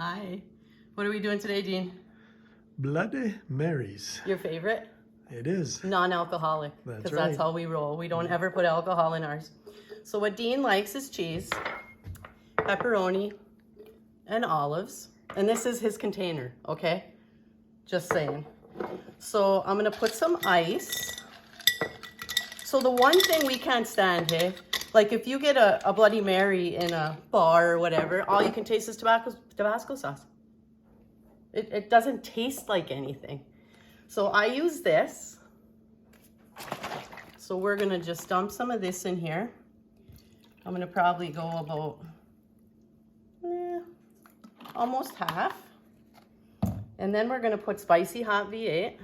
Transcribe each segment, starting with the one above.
Hi. What are we doing today, Dean? Bloody Marys. Your favorite? It is. Non-alcoholic. That's Because right. that's how we roll. We don't ever put alcohol in ours. So what Dean likes is cheese, pepperoni, and olives. And this is his container, okay? Just saying. So I'm going to put some ice. So the one thing we can't stand, hey? Like if you get a Bloody Mary in a bar or whatever, all you can taste is Tabasco sauce. It doesn't taste like anything. So I use this. So we're gonna just dump some of this in here. I'm gonna probably go about almost half. And then we're gonna put spicy hot V8.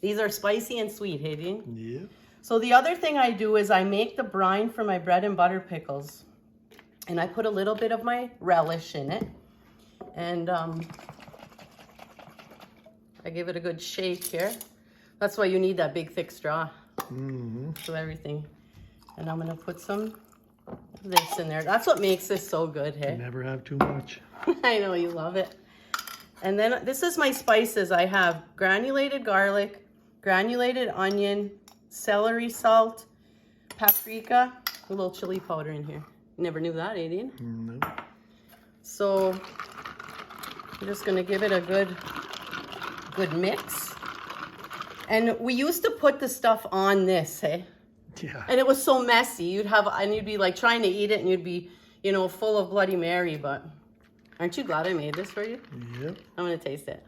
These are spicy and sweet, hey Dean? Yeah. So the other thing I do is I make the brine for my bread and butter pickles. And I put a little bit of my relish in it. And I give it a good shake here. That's why you need that big thick straw. So everything. And I'm gonna put some of this in there. That's what makes this so good, hey? Never have too much. I know you love it. And then this is my spices. I have granulated garlic, granulated onion, celery salt, paprika, a little chili powder in here. Never knew that, Dean? No. So I'm just gonna give it a good mix. And we used to put the stuff on this, hey? Yeah. And it was so messy. You'd be like trying to eat it and you'd be, you know, full of Bloody Mary, but aren't you glad I made this for you? Yep. I'm gonna taste it.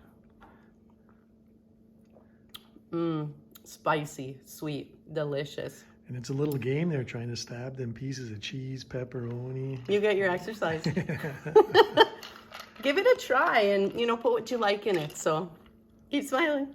Spicy, sweet, delicious. And it's a little game there trying to stab them pieces of cheese, pepperoni. You get your exercise. Give it a try and, you know, put what you like in it. So keep smiling.